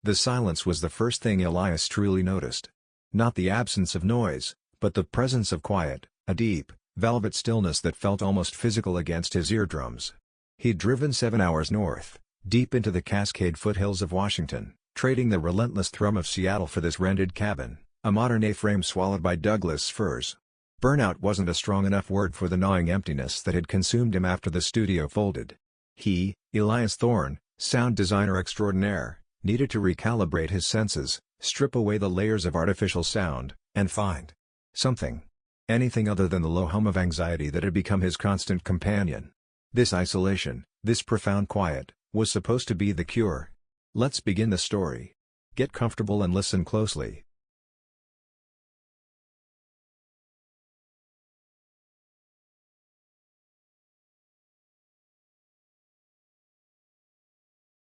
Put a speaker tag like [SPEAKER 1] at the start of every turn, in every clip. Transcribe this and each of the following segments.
[SPEAKER 1] The silence was the first thing Elias truly noticed. Not the absence of noise, but the presence of quiet, a deep, velvet stillness that felt almost physical against his eardrums. He'd driven 7 hours north, deep into the Cascade foothills of Washington, trading the relentless thrum of Seattle for this rented cabin, a modern A-frame swallowed by Douglas firs. Burnout wasn't a strong enough word for the gnawing emptiness that had consumed him after the studio folded. He, Elias Thorne, sound designer extraordinaire, needed to recalibrate his senses, strip away the layers of artificial sound, and find something. Anything other than the low hum of anxiety that had become his constant companion. This isolation, this profound quiet, was supposed to be the cure. Let's begin the story. Get comfortable and listen closely.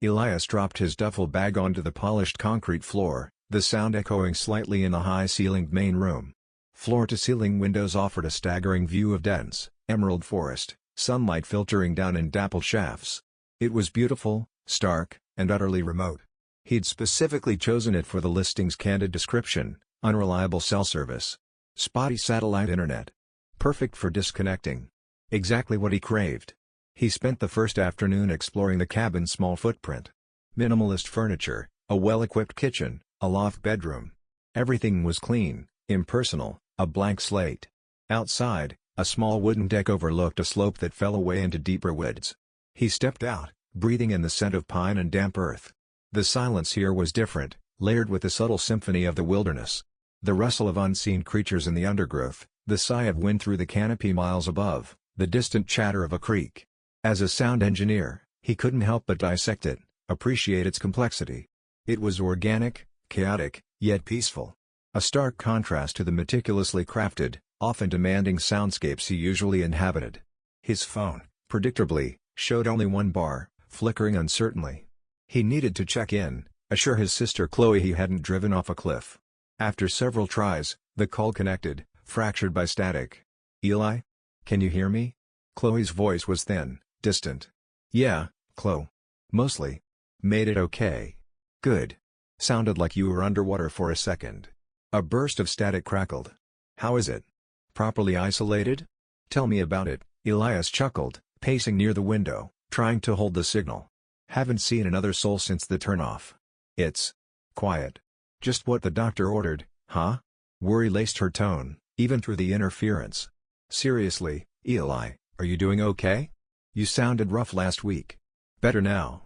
[SPEAKER 1] Elias dropped his duffel bag onto the polished concrete floor, the sound echoing slightly in the high-ceilinged main room. Floor-to-ceiling windows offered a staggering view of dense, emerald forest, sunlight filtering down in dappled shafts. It was beautiful, stark, and utterly remote. He'd specifically chosen it for the listing's candid description: unreliable cell service. Spotty satellite internet. Perfect for disconnecting. Exactly what he craved. He spent the first afternoon exploring the cabin's small footprint. Minimalist furniture, a well-equipped kitchen, a loft bedroom. Everything was clean, impersonal, a blank slate. Outside, a small wooden deck overlooked a slope that fell away into deeper woods. He stepped out, breathing in the scent of pine and damp earth. The silence here was different, layered with the subtle symphony of the wilderness. The rustle of unseen creatures in the undergrowth, the sigh of wind through the canopy miles above, the distant chatter of a creek. As a sound engineer, he couldn't help but dissect it, appreciate its complexity. It was organic, chaotic, yet peaceful. A stark contrast to the meticulously crafted, often demanding soundscapes he usually inhabited. His phone, predictably, showed only one bar, flickering uncertainly. He needed to check in, assure his sister Chloe he hadn't driven off a cliff. After several tries, the call connected, fractured by static. "Eli? Can you hear me?" Chloe's voice was thin, distant. "Yeah, Chloe. Mostly. Made it okay. Good. Sounded like you were underwater for a second." A burst of static crackled. "How is it? Properly isolated? Tell me about it," Elias chuckled, pacing near the window, trying to hold the signal. "Haven't seen another soul since the turnoff. It's quiet. Just what the doctor ordered, huh?" Worry laced her tone, even through the interference. "Seriously, Eli, are you doing okay? You sounded rough last week." "Better now.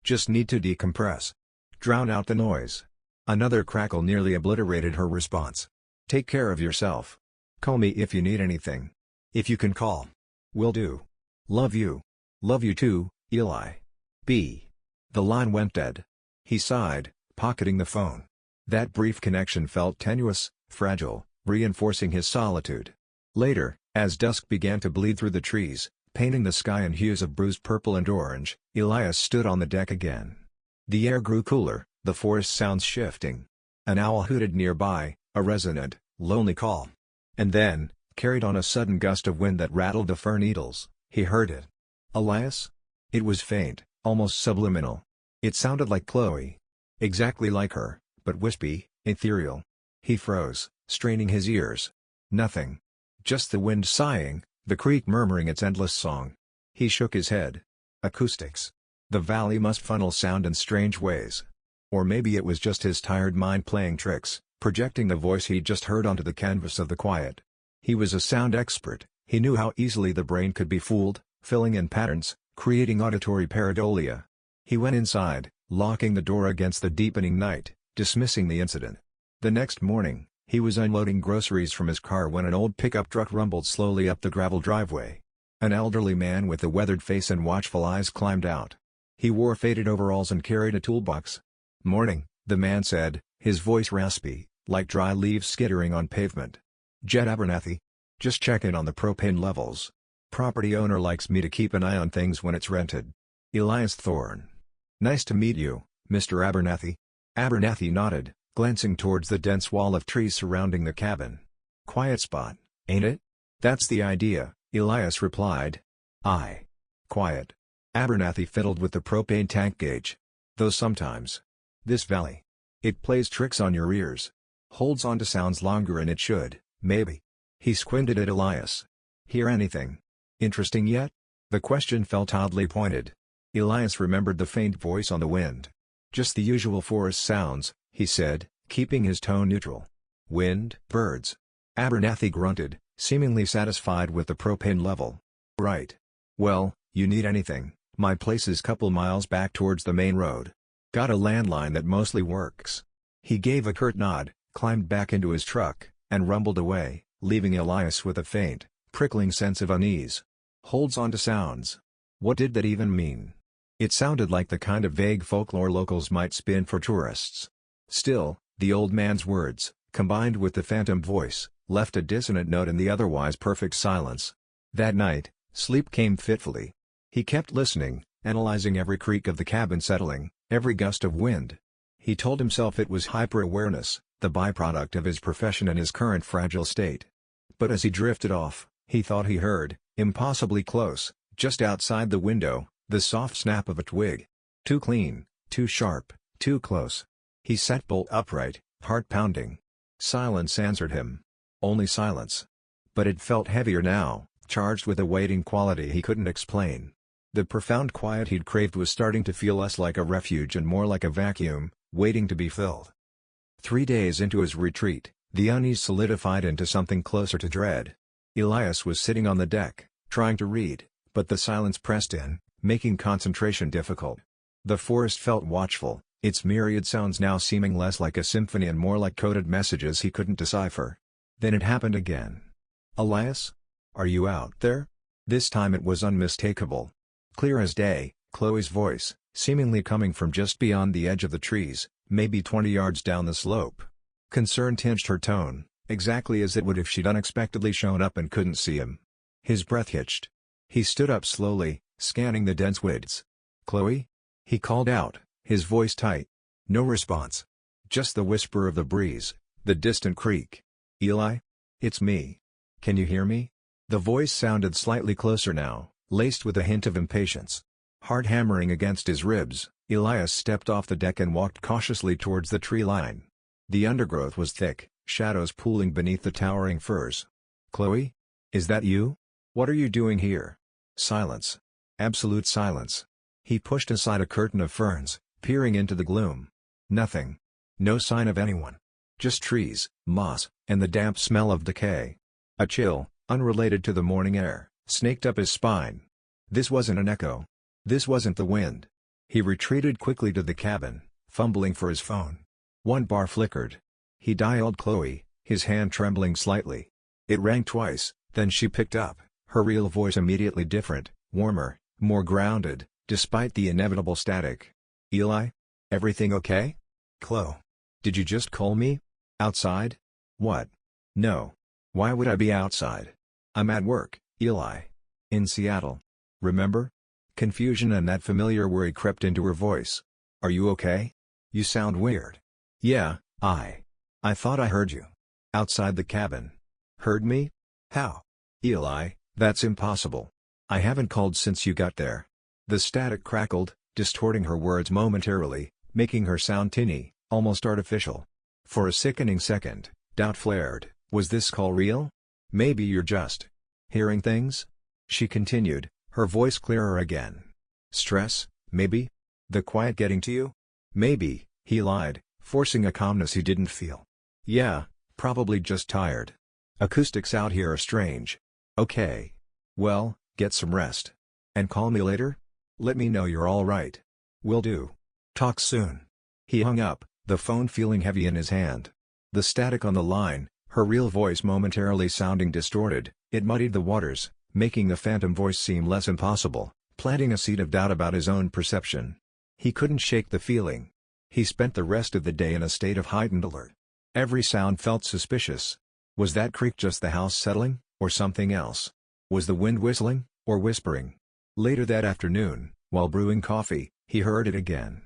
[SPEAKER 1] Just need to decompress. Drown out the noise." Another crackle nearly obliterated her response. "Take care of yourself. Call me if you need anything. If you can call." "Will do. Love you." "Love you too, Eli. B." The line went dead. He sighed, pocketing the phone. That brief connection felt tenuous, fragile, reinforcing his solitude. Later, as dusk began to bleed through the trees, painting the sky in hues of bruised purple and orange, Elias stood on the deck again. The air grew cooler, the forest sounds shifting. An owl hooted nearby, a resonant, lonely call. And then, carried on a sudden gust of wind that rattled the fir needles, he heard it. Elias? It was faint, almost subliminal. It sounded like Chloe. Exactly like her, but wispy, ethereal. He froze, straining his ears. Nothing. Just the wind sighing, the creek murmuring its endless song. He shook his head. Acoustics. The valley must funnel sound in strange ways. Or maybe it was just his tired mind playing tricks, projecting the voice he'd just heard onto the canvas of the quiet. He was a sound expert, he knew how easily the brain could be fooled, filling in patterns, creating auditory pareidolia. He went inside, locking the door against the deepening night, dismissing the incident. The next morning, he was unloading groceries from his car when an old pickup truck rumbled slowly up the gravel driveway. An elderly man with a weathered face and watchful eyes climbed out. He wore faded overalls and carried a toolbox. "Morning," the man said, his voice raspy, like dry leaves skittering on pavement. "Jed Abernathy? Just checking on the propane levels. Property owner likes me to keep an eye on things when it's rented. Elias Thorne." "Nice to meet you, Mr. Abernathy." Abernathy nodded, glancing towards the dense wall of trees surrounding the cabin. "Quiet spot, ain't it?" "That's the idea," Elias replied. "Aye. Quiet." Abernathy fiddled with the propane tank gauge. "Though sometimes. This valley. It plays tricks on your ears. Holds on to sounds longer and it should, maybe. He squinted at Elias. Hear anything interesting yet? The question felt oddly pointed. Elias remembered the faint voice on the wind. Just the usual forest sounds, he said, keeping his tone neutral. Wind, birds. Abernathy grunted, seemingly satisfied with the propane level. Right. Well, you need anything, my place is couple miles back towards the main road. Got a landline that mostly works. He gave a curt nod, climbed back into his truck, and rumbled away, leaving Elias with a faint, prickling sense of unease. Holds on to sounds. What did that even mean? It sounded like the kind of vague folklore locals might spin for tourists. Still, the old man's words, combined with the phantom voice, left a dissonant note in the otherwise perfect silence. That night, sleep came fitfully. He kept listening, analyzing every creak of the cabin settling, every gust of wind. He told himself it was hyper-awareness, the byproduct of his profession and his current fragile state. But as he drifted off, he thought he heard, impossibly close, just outside the window, the soft snap of a twig. Too clean, too sharp, too close. He sat bolt upright, heart pounding. Silence answered him. Only silence. But it felt heavier now, charged with a waiting quality he couldn't explain. The profound quiet he'd craved was starting to feel less like a refuge and more like a vacuum, waiting to be filled. 3 days into his retreat, the unease solidified into something closer to dread. Elias was sitting on the deck, trying to read, but the silence pressed in, making concentration difficult. The forest felt watchful, its myriad sounds now seeming less like a symphony and more like coded messages he couldn't decipher. Then it happened again. "Elias? Are you out there?" This time it was unmistakable. Clear as day, Chloe's voice, seemingly coming from just beyond the edge of the trees, maybe 20 yards down the slope. Concern tinged her tone, exactly as it would if she'd unexpectedly shown up and couldn't see him. His breath hitched. He stood up slowly, scanning the dense woods. "Chloe?" he called out, his voice tight. No response. Just the whisper of the breeze, the distant creak. "Eli? It's me. Can you hear me?" The voice sounded slightly closer now, laced with a hint of impatience. Heart hammering against his ribs, Elias stepped off the deck and walked cautiously towards the tree line. The undergrowth was thick, shadows pooling beneath the towering firs. "Chloe? Is that you? What are you doing here?" Silence. Absolute silence. He pushed aside a curtain of ferns, peering into the gloom. Nothing. No sign of anyone. Just trees, moss, and the damp smell of decay. A chill, unrelated to the morning air, snaked up his spine. This wasn't an echo. This wasn't the wind. He retreated quickly to the cabin, fumbling for his phone. One bar flickered. He dialed Chloe, his hand trembling slightly. It rang twice, then she picked up, her real voice immediately different, warmer, more grounded, despite the inevitable static. "Eli? Everything okay?" "Chloe. Did you just call me? Outside?" "What? No. Why would I be outside? I'm at work, Eli. In Seattle. Remember?" Confusion and that familiar worry crept into her voice. "Are you okay? You sound weird." "Yeah, I thought I heard you. Outside the cabin." "Heard me? How?" "Eli, that's impossible. I haven't called since you got there." The static crackled, distorting her words momentarily, making her sound tinny, almost artificial. For a sickening second, doubt flared. Was this call real? "Maybe you're just hearing things?" she continued, her voice clearer again. "Stress, maybe? The quiet getting to you?" "Maybe," he lied, forcing a calmness he didn't feel. "Yeah, probably just tired. Acoustics out here are strange." "Okay. Well, get some rest. And call me later? Let me know you're all right." "Will do. Talk soon." He hung up, the phone feeling heavy in his hand. The static on the line, her real voice momentarily sounding distorted, it muddied the waters, making the phantom voice seem less impossible, planting a seed of doubt about his own perception. He couldn't shake the feeling. He spent the rest of the day in a state of heightened alert. Every sound felt suspicious. Was that creak just the house settling, or something else? Was the wind whistling, or whispering? Later that afternoon, while brewing coffee, he heard it again.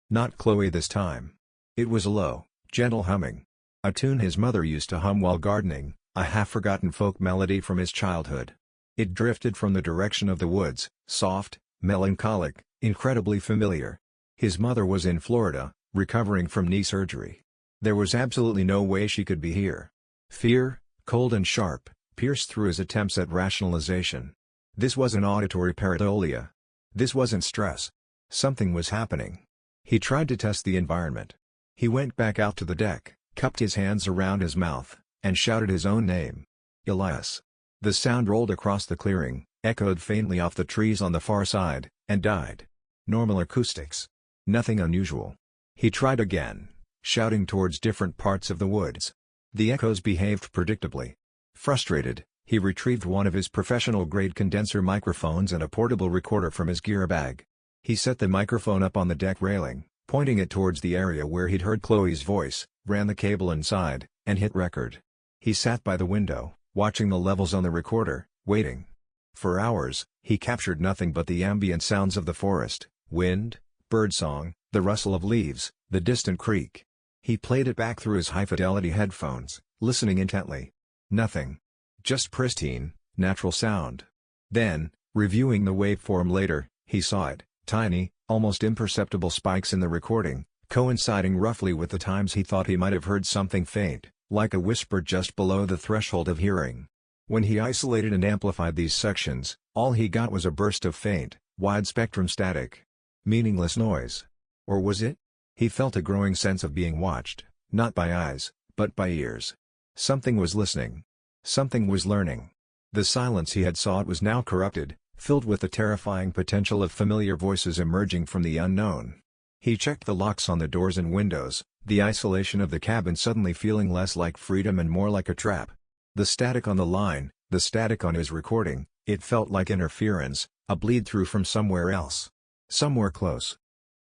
[SPEAKER 1] Not Chloe this time. It was a low, gentle humming. A tune his mother used to hum while gardening, a half-forgotten folk melody from his childhood. It drifted from the direction of the woods, soft, melancholic, incredibly familiar. His mother was in Florida, recovering from knee surgery. There was absolutely no way she could be here. Fear, cold and sharp, pierced through his attempts at rationalization. This wasn't auditory pareidolia. This wasn't stress. Something was happening. He tried to test the environment. He went back out to the deck, cupped his hands around his mouth, and shouted his own name. Elias. The sound rolled across the clearing, echoed faintly off the trees on the far side, and died. Normal acoustics. Nothing unusual. He tried again, shouting towards different parts of the woods. The echoes behaved predictably. Frustrated, he retrieved one of his professional-grade condenser microphones and a portable recorder from his gear bag. He set the microphone up on the deck railing, pointing it towards the area where he'd heard Chloe's voice, ran the cable inside, and hit record. He sat by the window, watching the levels on the recorder, waiting. For hours, he captured nothing but the ambient sounds of the forest, wind, birdsong, the rustle of leaves, the distant creek. He played it back through his high-fidelity headphones, listening intently. Nothing. Just pristine, natural sound. Then, reviewing the waveform later, he saw it, tiny, almost imperceptible spikes in the recording, coinciding roughly with the times he thought he might have heard something faint, like a whisper just below the threshold of hearing. When he isolated and amplified these sections, all he got was a burst of faint, wide-spectrum static. Meaningless noise. Or was it? He felt a growing sense of being watched, not by eyes, but by ears. Something was listening. Something was learning. The silence he had sought was now corrupted, filled with the terrifying potential of familiar voices emerging from the unknown. He checked the locks on the doors and windows, the isolation of the cabin suddenly feeling less like freedom and more like a trap. The static on the line, the static on his recording, it felt like interference, a bleed-through from somewhere else. Somewhere close.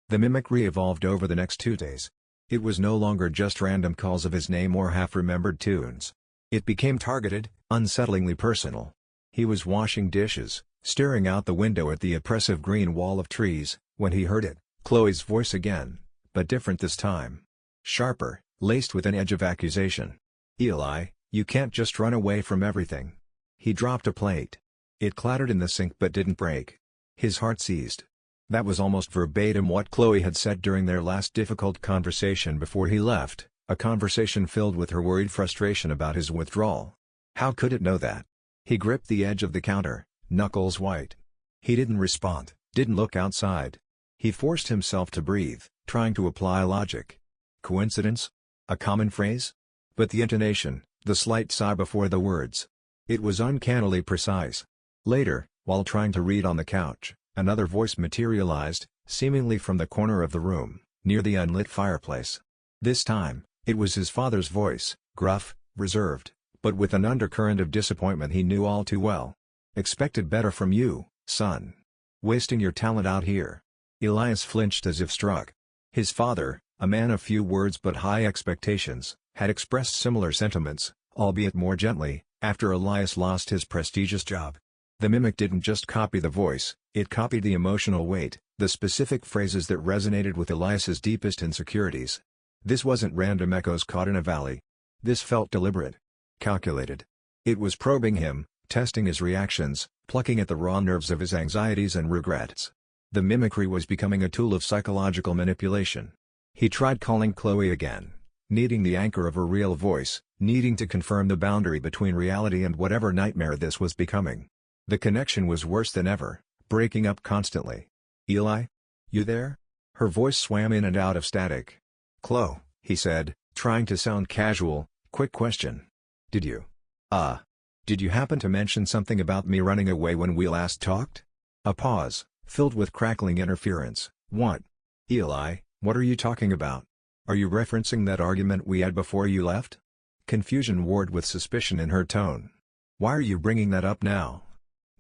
[SPEAKER 1] The mimicry evolved over the next 2 days. It was no longer just random calls of his name or half-remembered tunes. It became targeted, unsettlingly personal. He was washing dishes, staring out the window at the oppressive green wall of trees, when he heard it, Chloe's voice again, but different this time. Sharper, laced with an edge of accusation. "Eli, you can't just run away from everything." He dropped a plate. It clattered in the sink but didn't break. His heart seized. That was almost verbatim what Chloe had said during their last difficult conversation before he left, a conversation filled with her worried frustration about his withdrawal. How could it know that? He gripped the edge of the counter, knuckles white. He didn't respond, didn't look outside. He forced himself to breathe, trying to apply logic. Coincidence? A common phrase? But the intonation, the slight sigh before the words. It was uncannily precise. Later, while trying to read on the couch, another voice materialized, seemingly from the corner of the room, near the unlit fireplace. This time, it was his father's voice, gruff, reserved, but with an undercurrent of disappointment he knew all too well. "Expected better from you, son. Wasting your talent out here." Elias flinched as if struck. His father, a man of few words but high expectations, had expressed similar sentiments, albeit more gently, after Elias lost his prestigious job. The mimic didn't just copy the voice, it copied the emotional weight, the specific phrases that resonated with Elias's deepest insecurities. This wasn't random echoes caught in a valley. This felt deliberate. Calculated. It was probing him, testing his reactions, plucking at the raw nerves of his anxieties and regrets. The mimicry was becoming a tool of psychological manipulation. He tried calling Chloe again, needing the anchor of her real voice, needing to confirm the boundary between reality and whatever nightmare this was becoming. The connection was worse than ever, breaking up constantly. "Eli? You there?" Her voice swam in and out of static. "Chloe," he said, trying to sound casual, "quick question. Did you happen to mention something about me running away when we last talked?" A pause, filled with crackling interference. "What? Eli, what are you talking about? Are you referencing that argument we had before you left?" Confusion warred with suspicion in her tone. "Why are you bringing that up now?"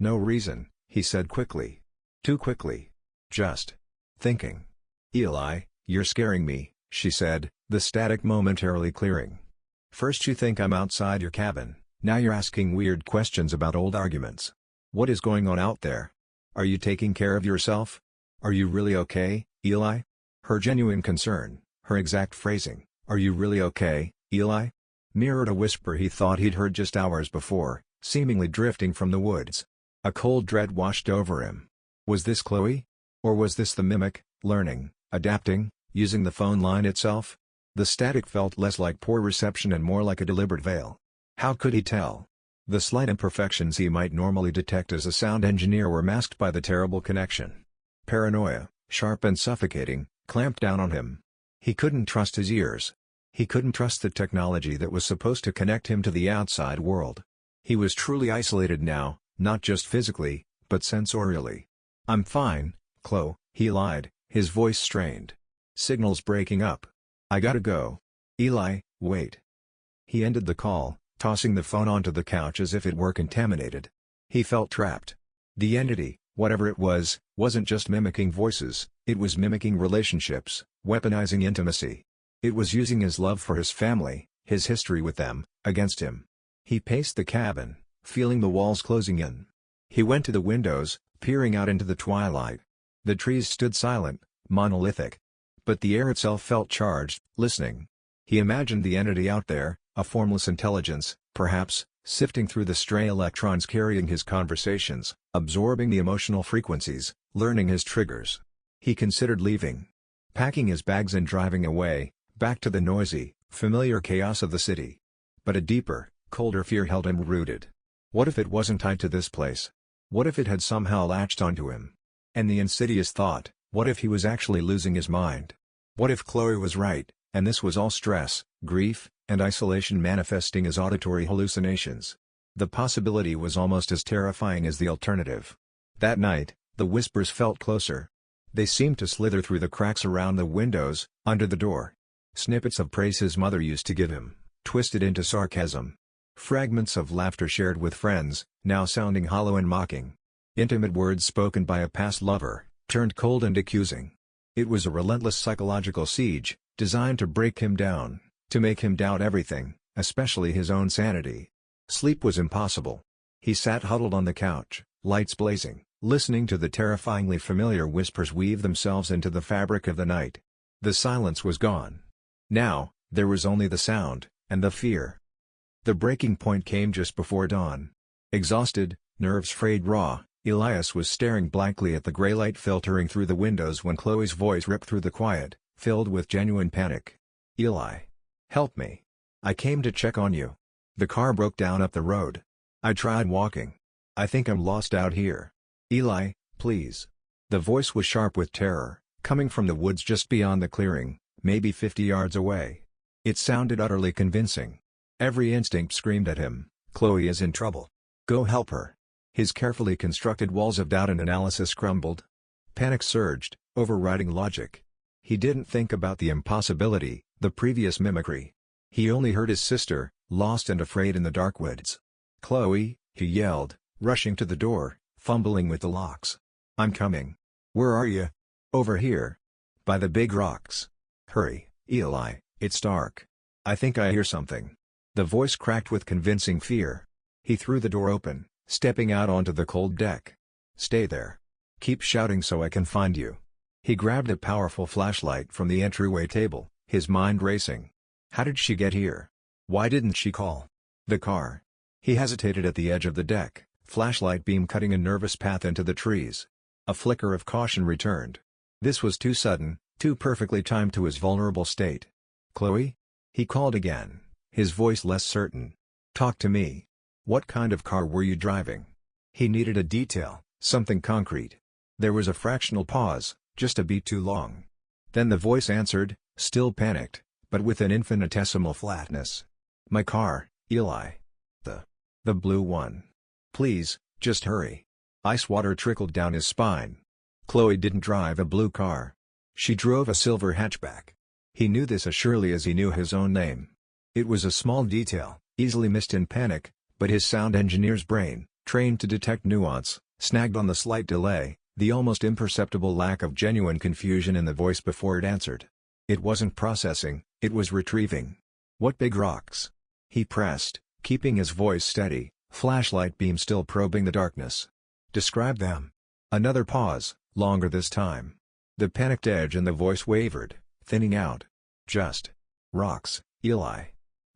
[SPEAKER 1] "No reason," he said quickly. Too quickly. "Just thinking." "Eli, you're scaring me," she said, the static momentarily clearing. "First you think I'm outside your cabin, now you're asking weird questions about old arguments. What is going on out there? Are you taking care of yourself? Are you really okay, Eli?" Her genuine concern, her exact phrasing, "Are you really okay, Eli?" mirrored a whisper he thought he'd heard just hours before, seemingly drifting from the woods. A cold dread washed over him. Was this Chloe? Or was this the mimic, learning, adapting, using the phone line itself? The static felt less like poor reception and more like a deliberate veil. How could he tell? The slight imperfections he might normally detect as a sound engineer were masked by the terrible connection. Paranoia, sharp and suffocating, clamped down on him. He couldn't trust his ears. He couldn't trust the technology that was supposed to connect him to the outside world. He was truly isolated now, not just physically, but sensorially. "I'm fine, Chloe," he lied, his voice strained. "Signal's breaking up. I gotta go." "Eli, wait." He ended the call, tossing the phone onto the couch as if it were contaminated. He felt trapped. The entity, whatever it was, wasn't just mimicking voices, it was mimicking relationships, weaponizing intimacy. It was using his love for his family, his history with them, against him. He paced the cabin, feeling the walls closing in. He went to the windows, peering out into the twilight. The trees stood silent, monolithic. But the air itself felt charged, listening. He imagined the entity out there, a formless intelligence, perhaps, sifting through the stray electrons carrying his conversations, absorbing the emotional frequencies, learning his triggers. He considered leaving. Packing his bags and driving away, back to the noisy, familiar chaos of the city. But a deeper, colder fear held him rooted. What if it wasn't tied to this place? What if it had somehow latched onto him? And the insidious thought, what if he was actually losing his mind? What if Chloe was right, and this was all stress, grief, and isolation manifesting as auditory hallucinations? The possibility was almost as terrifying as the alternative. That night, the whispers felt closer. They seemed to slither through the cracks around the windows, under the door. Snippets of praise his mother used to give him, twisted into sarcasm. Fragments of laughter shared with friends, now sounding hollow and mocking. Intimate words spoken by a past lover, turned cold and accusing. It was a relentless psychological siege, designed to break him down, to make him doubt everything, especially his own sanity. Sleep was impossible. He sat huddled on the couch, lights blazing, listening to the terrifyingly familiar whispers weave themselves into the fabric of the night. The silence was gone. Now, there was only the sound, and the fear. The breaking point came just before dawn. Exhausted, nerves frayed raw, Elias was staring blankly at the gray light filtering through the windows when Chloe's voice ripped through the quiet, filled with genuine panic. "Eli. Help me. I came to check on you. The car broke down up the road. I tried walking. I think I'm lost out here. Eli, please." The voice was sharp with terror, coming from the woods just beyond the clearing, maybe 50 yards away. It sounded utterly convincing. Every instinct screamed at him, Chloe is in trouble. Go help her. His carefully constructed walls of doubt and analysis crumbled. Panic surged, overriding logic. He didn't think about the impossibility, the previous mimicry. He only heard his sister, lost and afraid in the dark woods. "Chloe," he yelled, rushing to the door, fumbling with the locks. "I'm coming." "Where are you?" "Over here. By the big rocks." "Hurry, Eli, it's dark. I think I hear something." The voice cracked with convincing fear. He threw the door open, stepping out onto the cold deck. "Stay there. Keep shouting so I can find you." He grabbed a powerful flashlight from the entryway table, his mind racing. How did she get here? Why didn't she call the car? He hesitated at the edge of the deck, flashlight beam cutting a nervous path into the trees. A flicker of caution returned. This was too sudden, too perfectly timed to his vulnerable state. "Chloe?" He called again, his voice less certain. "Talk to me. What kind of car were you driving?" He needed a detail, something concrete. There was a fractional pause, just a beat too long. Then the voice answered, still panicked, but with an infinitesimal flatness. "My car, Eli. The blue one. Please, just hurry." Ice water trickled down his spine. Chloe didn't drive a blue car. She drove a silver hatchback. He knew this as surely as he knew his own name. It was a small detail, easily missed in panic, but his sound engineer's brain, trained to detect nuance, snagged on the slight delay, the almost imperceptible lack of genuine confusion in the voice before it answered. It wasn't processing, it was retrieving. "What big rocks?" He pressed, keeping his voice steady, flashlight beam still probing the darkness. "Describe them." Another pause, longer this time. The panicked edge in the voice wavered, thinning out. "Just rocks, Eli.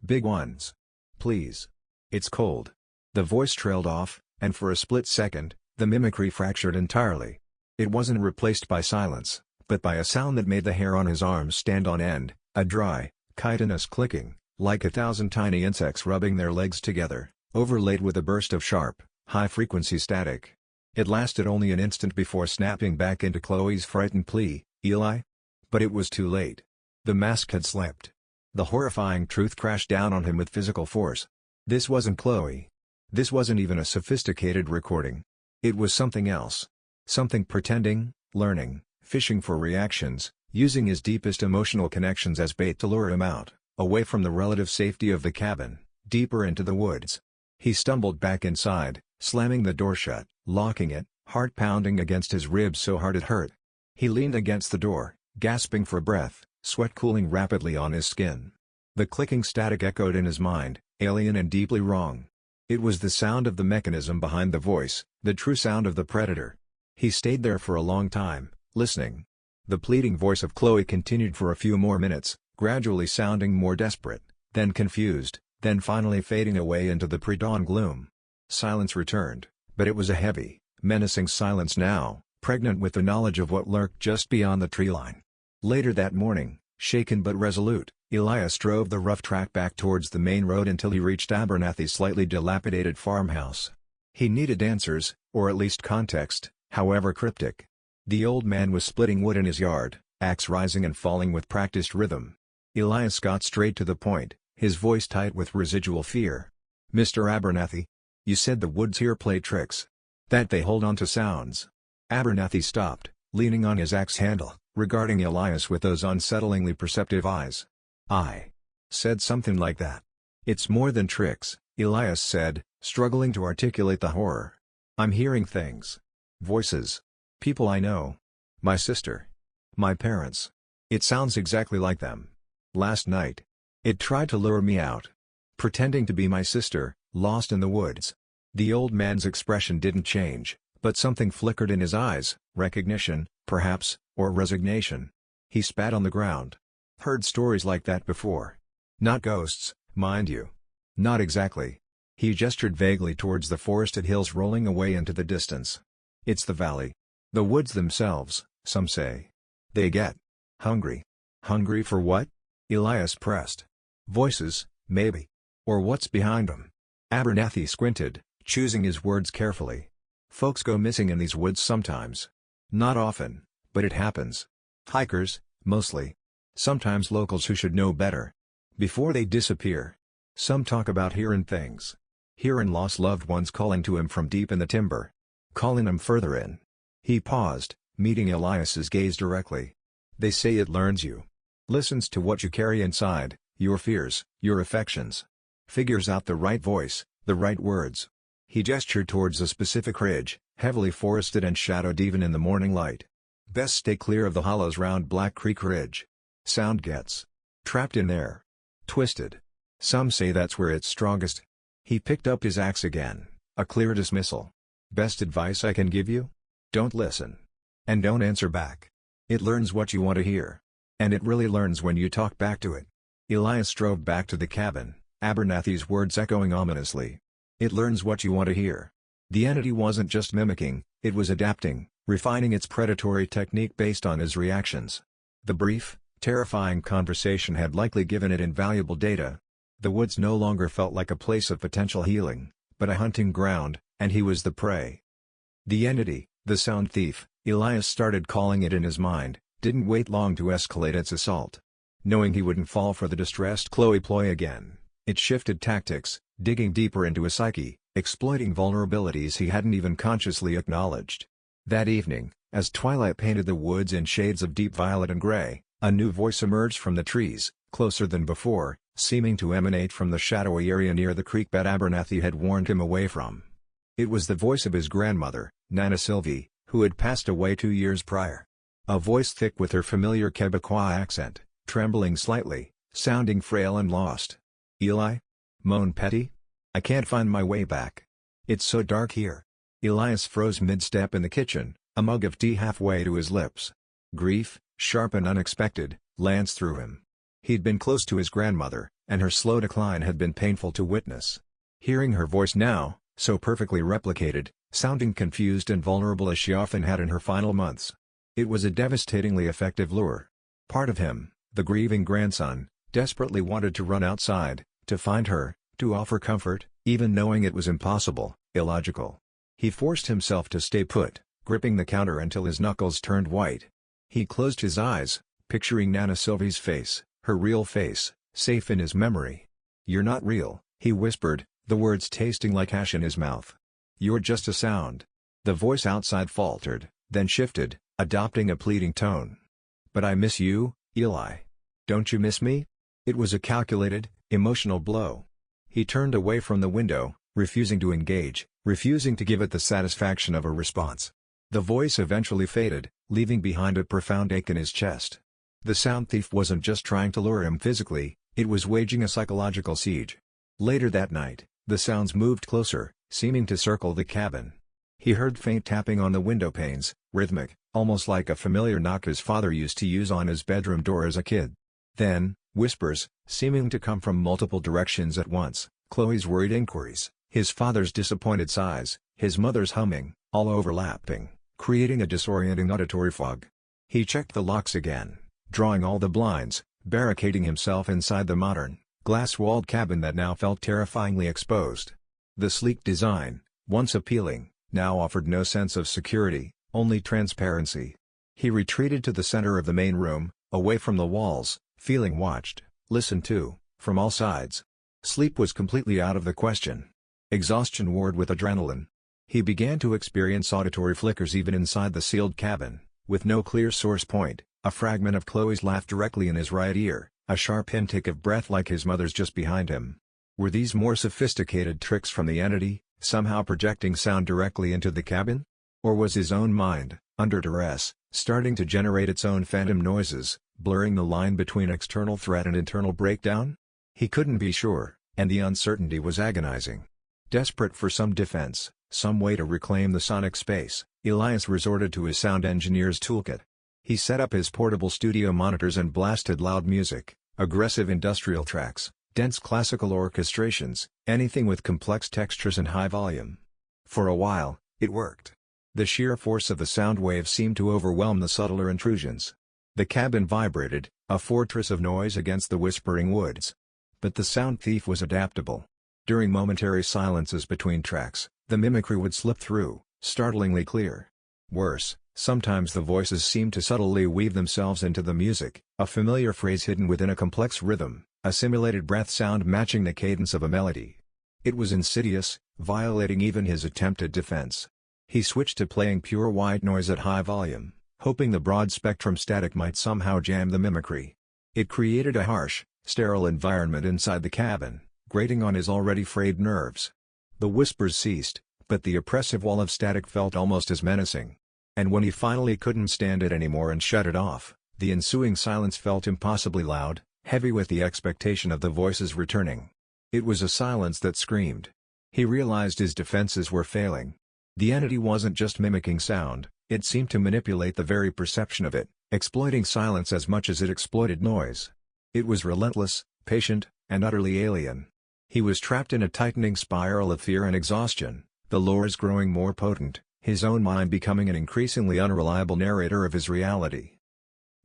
[SPEAKER 1] Big ones. Please. It's cold." The voice trailed off, and for a split second, the mimicry fractured entirely. It wasn't replaced by silence, but by a sound that made the hair on his arms stand on end, a dry, chitinous clicking, like 1,000 tiny insects rubbing their legs together, overlaid with a burst of sharp, high-frequency static. It lasted only an instant before snapping back into Chloe's frightened plea, "Eli?" But it was too late. The mask had slipped. The horrifying truth crashed down on him with physical force. This wasn't Chloe. This wasn't even a sophisticated recording. It was something else. Something pretending, learning, fishing for reactions, using his deepest emotional connections as bait to lure him out, away from the relative safety of the cabin, deeper into the woods. He stumbled back inside, slamming the door shut, locking it, heart pounding against his ribs so hard it hurt. He leaned against the door, gasping for breath, sweat cooling rapidly on his skin. The clicking static echoed in his mind, alien and deeply wrong. It was the sound of the mechanism behind the voice, the true sound of the predator. He stayed there for a long time, listening. The pleading voice of Chloe continued for a few more minutes, gradually sounding more desperate, then confused, then finally fading away into the pre-dawn gloom. Silence returned, but it was a heavy, menacing silence now, pregnant with the knowledge of what lurked just beyond the tree line. Later that morning, shaken but resolute, Elias drove the rough track back towards the main road until he reached Abernathy's slightly dilapidated farmhouse. He needed answers, or at least context, however cryptic. The old man was splitting wood in his yard, axe rising and falling with practiced rhythm. Elias got straight to the point, his voice tight with residual fear. "Mr. Abernathy? You said the woods here play tricks. That they hold on to sounds." Abernathy stopped, leaning on his axe handle, regarding Elias with those unsettlingly perceptive eyes. "I said something like that." "It's more than tricks," Elias said, struggling to articulate the horror. "I'm hearing things. Voices. People I know. My sister. My parents. It sounds exactly like them. Last night. It tried to lure me out. Pretending to be my sister, lost in the woods." The old man's expression didn't change, but something flickered in his eyes, recognition, perhaps, or resignation. He spat on the ground. "Heard stories like that before. Not ghosts, mind you. Not exactly." He gestured vaguely towards the forested hills rolling away into the distance. "It's the valley. The woods themselves, some say. They get hungry." "Hungry for what?" Elias pressed. "Voices, maybe. Or what's behind them." Abernathy squinted, choosing his words carefully. "Folks go missing in these woods sometimes. Not often, but it happens. Hikers, mostly. Sometimes locals who should know better. Before they disappear. Some talk about hearing things. Hearing lost loved ones calling to him from deep in the timber. Calling him further in." He paused, meeting Elias's gaze directly. "They say it learns you. Listens to what you carry inside, your fears, your affections. Figures out the right voice, the right words." He gestured towards a specific ridge, heavily forested and shadowed even in the morning light. "Best stay clear of the hollows round Black Creek Ridge. Sound gets trapped in there. Twisted. Some say that's where it's strongest." He picked up his axe again, a clear dismissal. "Best advice I can give you? Don't listen. And don't answer back. It learns what you want to hear. And it really learns when you talk back to it." Elias drove back to the cabin, Abernathy's words echoing ominously. "It learns what you want to hear." The entity wasn't just mimicking, it was adapting, refining its predatory technique based on his reactions. The brief, terrifying conversation had likely given it invaluable data. The woods no longer felt like a place of potential healing, but a hunting ground, and he was the prey. The entity, the sound thief, Elias started calling it in his mind, didn't wait long to escalate its assault. Knowing he wouldn't fall for the distressed Chloe ploy again, it shifted tactics, digging deeper into his psyche, exploiting vulnerabilities he hadn't even consciously acknowledged. That evening, as twilight painted the woods in shades of deep violet and gray, a new voice emerged from the trees, closer than before, seeming to emanate from the shadowy area near the creek bed Abernathy had warned him away from. It was the voice of his grandmother, Nana Sylvie, who had passed away 2 years prior. A voice thick with her familiar Quebecois accent, trembling slightly, sounding frail and lost. "Eli? Mon Petit? I can't find my way back. It's so dark here." Elias froze mid-step in the kitchen, a mug of tea halfway to his lips. Grief, sharp and unexpected, lanced through him. He'd been close to his grandmother, and her slow decline had been painful to witness. Hearing her voice now, so perfectly replicated, sounding confused and vulnerable as she often had in her final months. It was a devastatingly effective lure. Part of him, the grieving grandson, desperately wanted to run outside, to find her, to offer comfort, even knowing it was impossible, illogical. He forced himself to stay put, gripping the counter until his knuckles turned white. He closed his eyes, picturing Nana Sylvie's face, her real face, safe in his memory. "You're not real," he whispered, the words tasting like ash in his mouth. "You're just a sound." The voice outside faltered, then shifted, adopting a pleading tone. "But I miss you, Eli. Don't you miss me?" It was a calculated, emotional blow. He turned away from the window, refusing to engage, refusing to give it the satisfaction of a response. The voice eventually faded, leaving behind a profound ache in his chest. The sound thief wasn't just trying to lure him physically, it was waging a psychological siege. Later that night, the sounds moved closer, seeming to circle the cabin. He heard faint tapping on the window panes, rhythmic, almost like a familiar knock his father used to use on his bedroom door as a kid. Then, whispers, seeming to come from multiple directions at once, Chloe's worried inquiries, his father's disappointed sighs, his mother's humming, all overlapping, creating a disorienting auditory fog. He checked the locks again, drawing all the blinds, barricading himself inside the modern, glass-walled cabin that now felt terrifyingly exposed. The sleek design, once appealing, now offered no sense of security, only transparency. He retreated to the center of the main room, away from the walls, feeling watched, listened to, from all sides. Sleep was completely out of the question. Exhaustion warred with adrenaline. He began to experience auditory flickers even inside the sealed cabin, with no clear source point, a fragment of Chloe's laugh directly in his right ear, a sharp intake of breath like his mother's just behind him. Were these more sophisticated tricks from the entity, somehow projecting sound directly into the cabin? Or was his own mind, under duress, starting to generate its own phantom noises, blurring the line between external threat and internal breakdown? He couldn't be sure, and the uncertainty was agonizing. Desperate for some defense, some way to reclaim the sonic space, Elias resorted to his sound engineer's toolkit. He set up his portable studio monitors and blasted loud music, aggressive industrial tracks, dense classical orchestrations, anything with complex textures and high volume. For a while, it worked. The sheer force of the sound waves seemed to overwhelm the subtler intrusions. The cabin vibrated, a fortress of noise against the whispering woods. But the sound thief was adaptable. During momentary silences between tracks, the mimicry would slip through, startlingly clear. Worse, sometimes the voices seemed to subtly weave themselves into the music, a familiar phrase hidden within a complex rhythm, a simulated breath sound matching the cadence of a melody. It was insidious, violating even his attempted defense. He switched to playing pure white noise at high volume, hoping the broad-spectrum static might somehow jam the mimicry. It created a harsh, sterile environment inside the cabin, grating on his already frayed nerves. The whispers ceased, but the oppressive wall of static felt almost as menacing. And when he finally couldn't stand it anymore and shut it off, the ensuing silence felt impossibly loud, heavy with the expectation of the voices returning. It was a silence that screamed. He realized his defenses were failing. The entity wasn't just mimicking sound, it seemed to manipulate the very perception of it, exploiting silence as much as it exploited noise. It was relentless, patient, and utterly alien. He was trapped in a tightening spiral of fear and exhaustion, the lures growing more potent, his own mind becoming an increasingly unreliable narrator of his reality.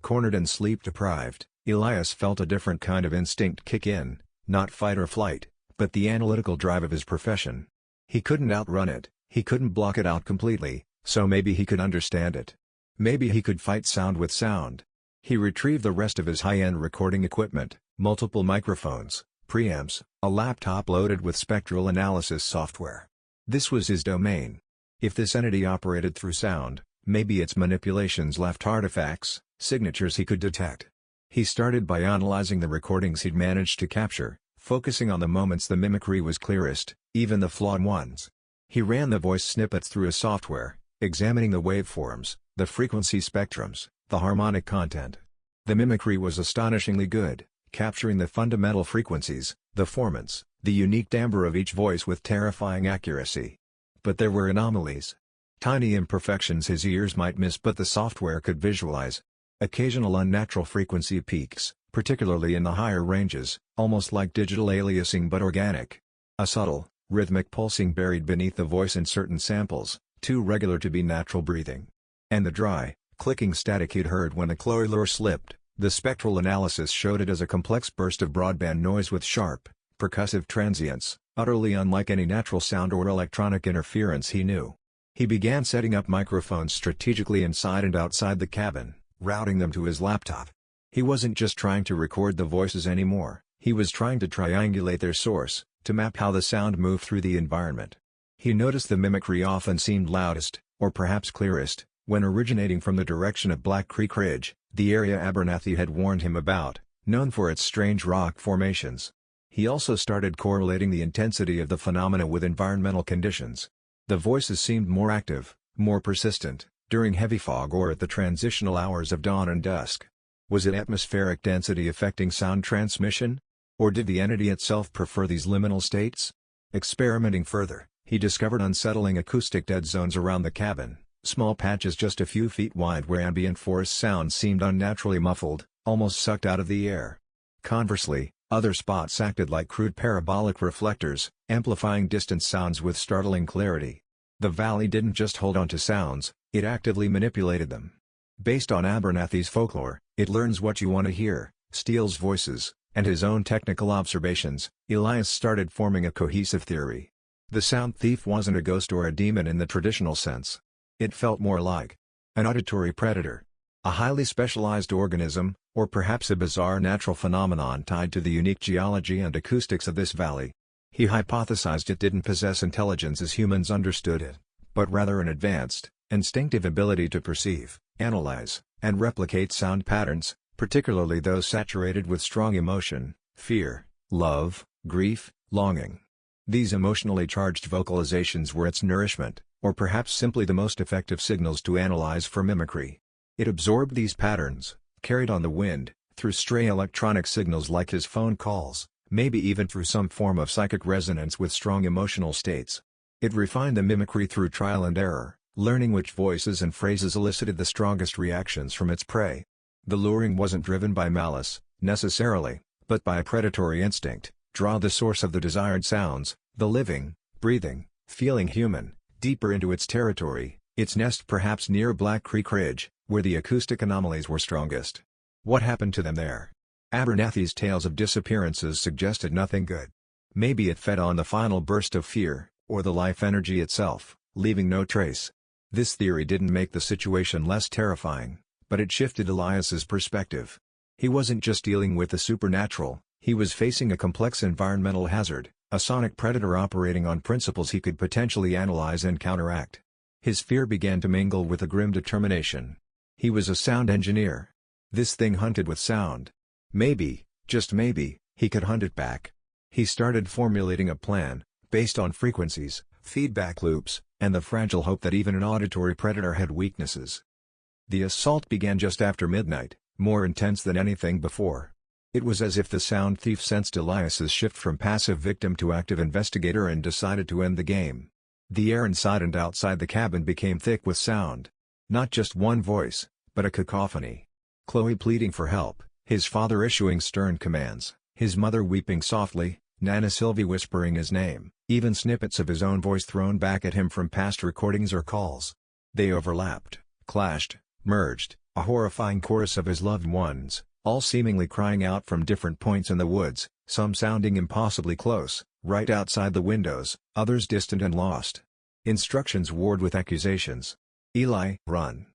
[SPEAKER 1] Cornered and sleep-deprived, Elias felt a different kind of instinct kick in, not fight or flight, but the analytical drive of his profession. He couldn't outrun it, he couldn't block it out completely, so maybe he could understand it. Maybe he could fight sound with sound. He retrieved the rest of his high-end recording equipment, multiple microphones, preamps, a laptop loaded with spectral analysis software. This was his domain. If this entity operated through sound, maybe its manipulations left artifacts, signatures he could detect. He started by analyzing the recordings he'd managed to capture, focusing on the moments the mimicry was clearest, even the flawed ones. He ran the voice snippets through his software, examining the waveforms, the frequency spectrums, the harmonic content. The mimicry was astonishingly good, capturing the fundamental frequencies, the formants, the unique timbre of each voice with terrifying accuracy. But there were anomalies. Tiny imperfections his ears might miss but the software could visualize. Occasional unnatural frequency peaks, particularly in the higher ranges, almost like digital aliasing but organic. A subtle, rhythmic pulsing buried beneath the voice in certain samples, too regular to be natural breathing. And the dry, clicking static he'd heard when the Chloe lure slipped. The spectral analysis showed it as a complex burst of broadband noise with sharp, percussive transients, utterly unlike any natural sound or electronic interference he knew. He began setting up microphones strategically inside and outside the cabin, routing them to his laptop. He wasn't just trying to record the voices anymore, he was trying to triangulate their source, to map how the sound moved through the environment. He noticed the mimicry often seemed loudest, or perhaps clearest, when originating from the direction of Black Creek Ridge, the area Abernathy had warned him about, known for its strange rock formations. He also started correlating the intensity of the phenomena with environmental conditions. The voices seemed more active, more persistent, during heavy fog or at the transitional hours of dawn and dusk. Was it atmospheric density affecting sound transmission? Or did the entity itself prefer these liminal states? Experimenting further, he discovered unsettling acoustic dead zones around the cabin, small patches just a few feet wide where ambient forest sounds seemed unnaturally muffled, almost sucked out of the air. Conversely, other spots acted like crude parabolic reflectors, amplifying distant sounds with startling clarity. The valley didn't just hold on to sounds, it actively manipulated them. Based on Abernathy's folklore, it learns what you want to hear, steals voices, and his own technical observations. Elias started forming a cohesive theory. The sound thief wasn't a ghost or a demon in the traditional sense. It felt more like an auditory predator, a highly specialized organism, or perhaps a bizarre natural phenomenon tied to the unique geology and acoustics of this valley. He hypothesized it didn't possess intelligence as humans understood it, but rather an advanced, instinctive ability to perceive, analyze, and replicate sound patterns, particularly those saturated with strong emotion, fear, love, grief, longing. These emotionally charged vocalizations were its nourishment, or perhaps simply the most effective signals to analyze for mimicry. It absorbed these patterns, carried on the wind, through stray electronic signals like his phone calls, maybe even through some form of psychic resonance with strong emotional states. It refined the mimicry through trial and error, learning which voices and phrases elicited the strongest reactions from its prey. The luring wasn't driven by malice, necessarily, but by a predatory instinct: draw the source of the desired sounds, the living, breathing, feeling human, deeper into its territory, its nest perhaps near Black Creek Ridge, where the acoustic anomalies were strongest. What happened to them there? Abernathy's tales of disappearances suggested nothing good. Maybe it fed on the final burst of fear, or the life energy itself, leaving no trace. This theory didn't make the situation less terrifying, but it shifted Elias's perspective. He wasn't just dealing with the supernatural, he was facing a complex environmental hazard, a sonic predator operating on principles he could potentially analyze and counteract. His fear began to mingle with a grim determination. He was a sound engineer. This thing hunted with sound. Maybe, just maybe, he could hunt it back. He started formulating a plan, based on frequencies, feedback loops, and the fragile hope that even an auditory predator had weaknesses. The assault began just after midnight, more intense than anything before. It was as if the sound thief sensed Elias's shift from passive victim to active investigator and decided to end the game. The air inside and outside the cabin became thick with sound. Not just one voice, but a cacophony. Chloe pleading for help, his father issuing stern commands, his mother weeping softly, Nana Sylvie whispering his name, even snippets of his own voice thrown back at him from past recordings or calls. They overlapped, clashed, merged, a horrifying chorus of his loved ones, all seemingly crying out from different points in the woods, some sounding impossibly close, right outside the windows, others distant and lost. Instructions warred with accusations. Eli, run.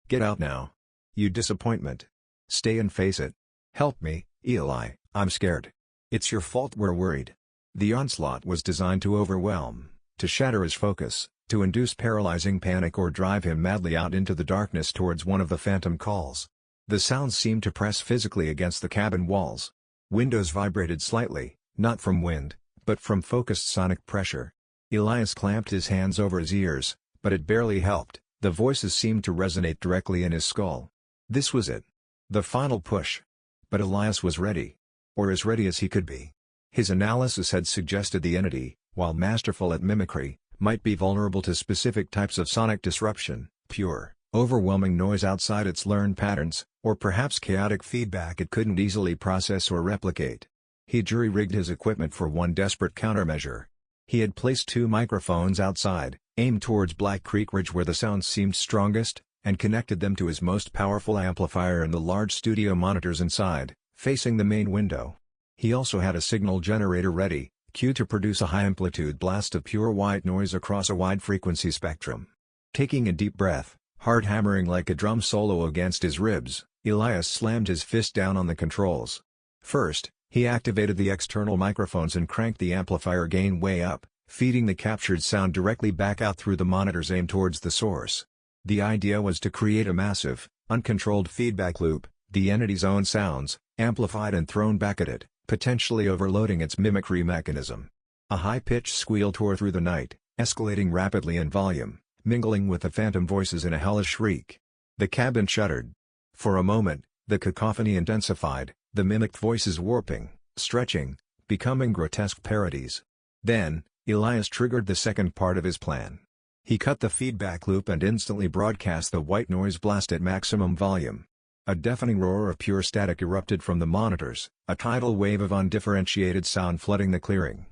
[SPEAKER 1] Get out now. You disappointment. Stay and face it. Help me, Eli, I'm scared. It's your fault we're worried. The onslaught was designed to overwhelm, to shatter his focus, to induce paralyzing panic or drive him madly out into the darkness towards one of the phantom calls. The sounds seemed to press physically against the cabin walls. Windows vibrated slightly, not from wind, but from focused sonic pressure. Elias clamped his hands over his ears, but it barely helped. The voices seemed to resonate directly in his skull. This was it. The final push. But Elias was ready. Or as ready as he could be. His analysis had suggested the entity, while masterful at mimicry, might be vulnerable to specific types of sonic disruption, pure, overwhelming noise outside its learned patterns, or perhaps chaotic feedback it couldn't easily process or replicate. He jury-rigged his equipment for one desperate countermeasure. He had placed 2 microphones outside, aimed towards Black Creek Ridge where the sounds seemed strongest, and connected them to his most powerful amplifier and the large studio monitors inside, facing the main window. He also had a signal generator ready, cued to produce a high-amplitude blast of pure white noise across a wide frequency spectrum. Taking a deep breath, heart hammering like a drum solo against his ribs, Elias slammed his fist down on the controls. First, he activated the external microphones and cranked the amplifier gain way up, feeding the captured sound directly back out through the monitors aimed towards the source. The idea was to create a massive, uncontrolled feedback loop, the entity's own sounds, amplified and thrown back at it, potentially overloading its mimicry mechanism. A high-pitched squeal tore through the night, escalating rapidly in volume, mingling with the phantom voices in a hellish shriek. The cabin shuddered. For a moment, the cacophony intensified, the mimicked voices warping, stretching, becoming grotesque parodies. Then, Elias triggered the second part of his plan. He cut the feedback loop and instantly broadcast the white noise blast at maximum volume. A deafening roar of pure static erupted from the monitors, a tidal wave of undifferentiated sound flooding the clearing.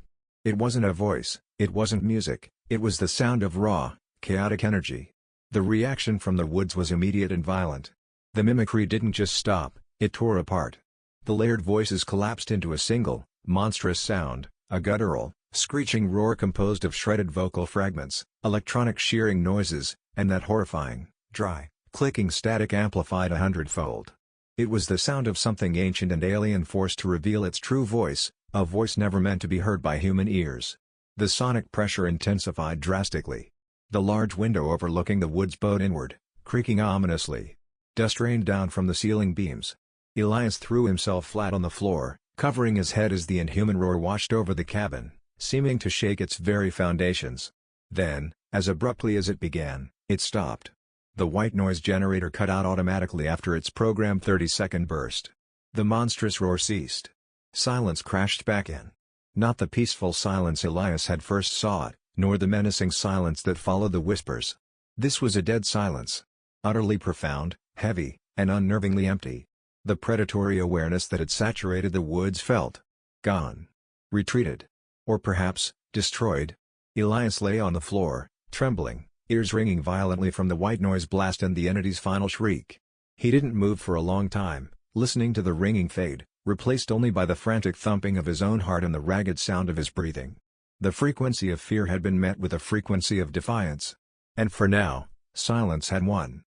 [SPEAKER 1] It wasn't a voice, it wasn't music, it was the sound of raw, chaotic energy. The reaction from the woods was immediate and violent. The mimicry didn't just stop, it tore apart. The layered voices collapsed into a single, monstrous sound, a guttural, screeching roar composed of shredded vocal fragments, electronic shearing noises, and that horrifying, dry, clicking static amplified 100-fold. It was the sound of something ancient and alien forced to reveal its true voice, a voice never meant to be heard by human ears. The sonic pressure intensified drastically. The large window overlooking the woods bowed inward, creaking ominously. Dust rained down from the ceiling beams. Elias threw himself flat on the floor, covering his head as the inhuman roar washed over the cabin, seeming to shake its very foundations. Then, as abruptly as it began, it stopped. The white noise generator cut out automatically after its programmed 30-second burst. The monstrous roar ceased. Silence crashed back in. Not the peaceful silence Elias had first sought, nor the menacing silence that followed the whispers. This was a dead silence. Utterly profound, heavy, and unnervingly empty. The predatory awareness that had saturated the woods felt gone. Retreated. Or perhaps, destroyed. Elias lay on the floor, trembling, ears ringing violently from the white noise blast and the entity's final shriek. He didn't move for a long time, listening to the ringing fade, replaced only by the frantic thumping of his own heart and the ragged sound of his breathing. The frequency of fear had been met with a frequency of defiance. And for now, silence had won.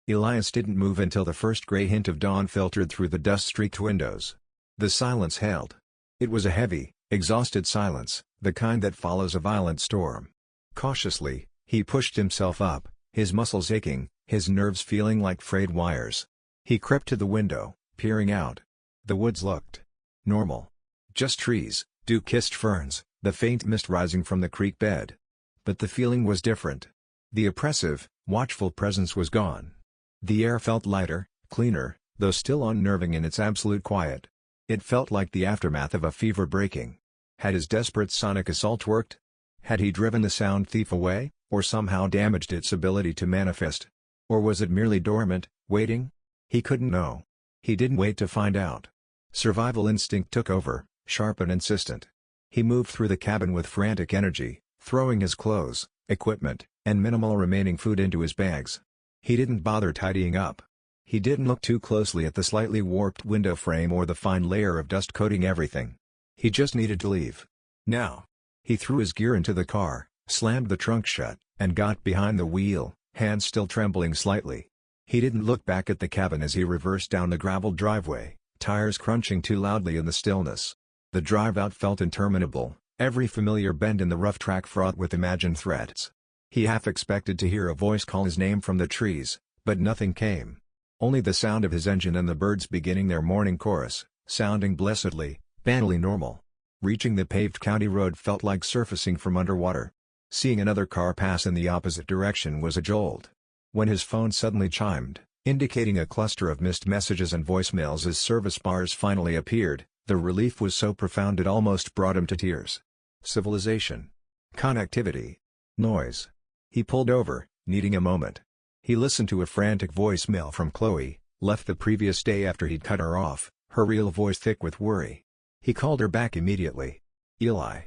[SPEAKER 1] Elias didn't move until the first gray hint of dawn filtered through the dust-streaked windows. The silence held. It was a heavy, exhausted silence, the kind that follows a violent storm. Cautiously, he pushed himself up, his muscles aching, his nerves feeling like frayed wires. He crept to the window, peering out. The woods looked normal. Just trees, dew-kissed ferns, the faint mist rising from the creek bed. But the feeling was different. The oppressive, watchful presence was gone. The air felt lighter, cleaner, though still unnerving in its absolute quiet. It felt like the aftermath of a fever breaking. Had his desperate sonic assault worked? Had he driven the sound thief away, or somehow damaged its ability to manifest? Or was it merely dormant, waiting? He couldn't know. He didn't wait to find out. Survival instinct took over, sharp and insistent. He moved through the cabin with frantic energy, throwing his clothes, equipment, and minimal remaining food into his bags. He didn't bother tidying up. He didn't look too closely at the slightly warped window frame or the fine layer of dust coating everything. He just needed to leave. Now. He threw his gear into the car, slammed the trunk shut, and got behind the wheel, hands still trembling slightly. He didn't look back at the cabin as he reversed down the graveled driveway, tires crunching too loudly in the stillness. The drive out felt interminable, every familiar bend in the rough track fraught with imagined threats. He half expected to hear a voice call his name from the trees, but nothing came. Only the sound of his engine and the birds beginning their morning chorus, sounding blessedly, banally normal. Reaching the paved county road felt like surfacing from underwater. Seeing another car pass in the opposite direction was a jolt. When his phone suddenly chimed, indicating a cluster of missed messages and voicemails as service bars finally appeared, the relief was so profound it almost brought him to tears. Civilization. Connectivity. Noise. He pulled over, needing a moment. He listened to a frantic voicemail from Chloe, left the previous day after he'd cut her off, her real voice thick with worry. He called her back immediately. Eli.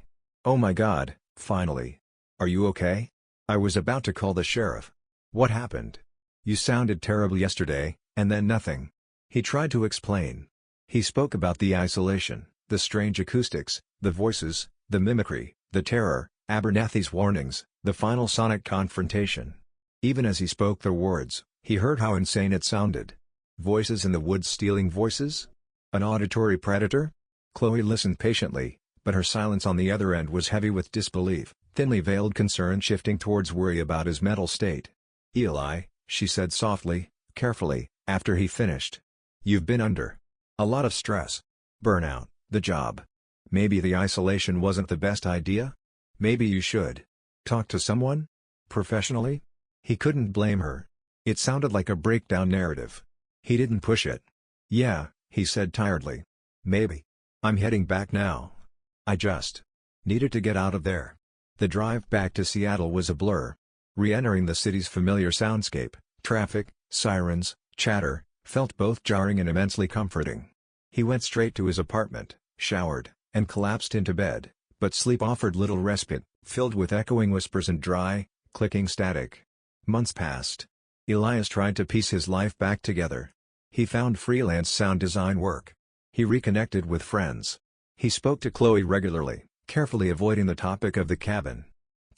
[SPEAKER 1] Oh my God, finally. Are you okay? I was about to call the sheriff. What happened? You sounded terrible yesterday, and then nothing. He tried to explain. He spoke about the isolation, the strange acoustics, the voices, the mimicry, the terror, Abernathy's warnings, the final sonic confrontation. Even as he spoke the words, he heard how insane it sounded. Voices in the woods stealing voices? An auditory predator? Chloe listened patiently, but her silence on the other end was heavy with disbelief, thinly veiled concern shifting towards worry about his mental state. "Eli," she said softly, carefully, after he finished. "You've been under a lot of stress. Burnout, the job. Maybe the isolation wasn't the best idea? Maybe you should talk to someone? Professionally?" He couldn't blame her. It sounded like a breakdown narrative. He didn't push it. "Yeah," he said tiredly. "Maybe. I'm heading back now. I just needed to get out of there." The drive back to Seattle was a blur. Re-entering the city's familiar soundscape, traffic, sirens, chatter, felt both jarring and immensely comforting. He went straight to his apartment, showered, and collapsed into bed, but sleep offered little respite, filled with echoing whispers and dry, clicking static. Months passed. Elias tried to piece his life back together. He found freelance sound design work. He reconnected with friends. He spoke to Chloe regularly, carefully avoiding the topic of the cabin.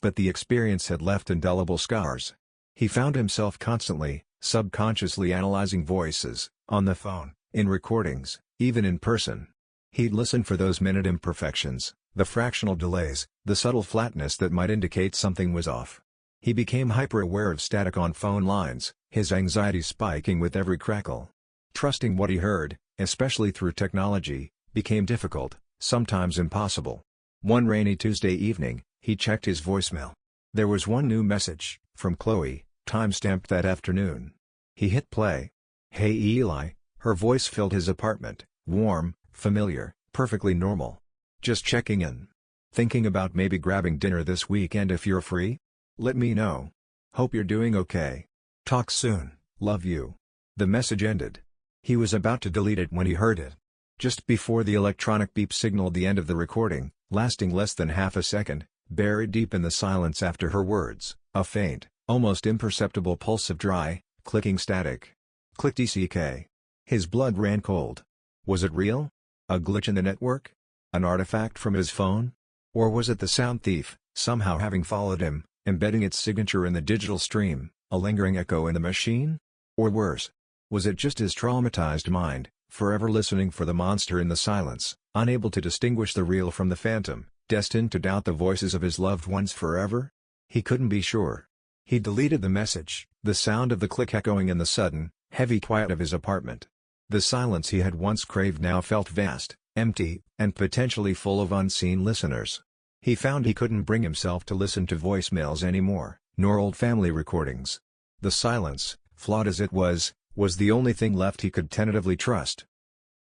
[SPEAKER 1] But the experience had left indelible scars. He found himself constantly, subconsciously analyzing voices, on the phone, in recordings, even in person. He'd listen for those minute imperfections, the fractional delays, the subtle flatness that might indicate something was off. He became hyper-aware of static on phone lines, his anxiety spiking with every crackle. Trusting what he heard, especially through technology, became difficult, sometimes impossible. One rainy Tuesday evening, he checked his voicemail. There was one new message, from Chloe, time-stamped that afternoon. He hit play. "Hey Eli," her voice filled his apartment, warm, familiar, perfectly normal. "Just checking in. Thinking about maybe grabbing dinner this weekend if you're free? Let me know. Hope you're doing okay. Talk soon, love you." The message ended. He was about to delete it when he heard it. Just before the electronic beep signaled the end of the recording, lasting less than half a second, buried deep in the silence after her words, a faint, almost imperceptible pulse of dry, clicking static. Click-DCK. His blood ran cold. Was it real? A glitch in the network? An artifact from his phone? Or was it the sound thief, somehow having followed him, embedding its signature in the digital stream, a lingering echo in the machine? Or worse, was it just his traumatized mind, forever listening for the monster in the silence, unable to distinguish the real from the phantom, destined to doubt the voices of his loved ones forever? He couldn't be sure. He deleted the message, the sound of the click echoing in the sudden, heavy quiet of his apartment. The silence he had once craved now felt vast, empty, and potentially full of unseen listeners. He found he couldn't bring himself to listen to voicemails anymore, nor old family recordings. The silence, flawed as it was the only thing left he could tentatively trust.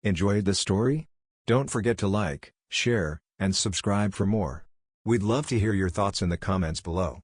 [SPEAKER 1] Enjoyed the story? Don't forget to like, share, and subscribe for more. We'd love to hear your thoughts in the comments below.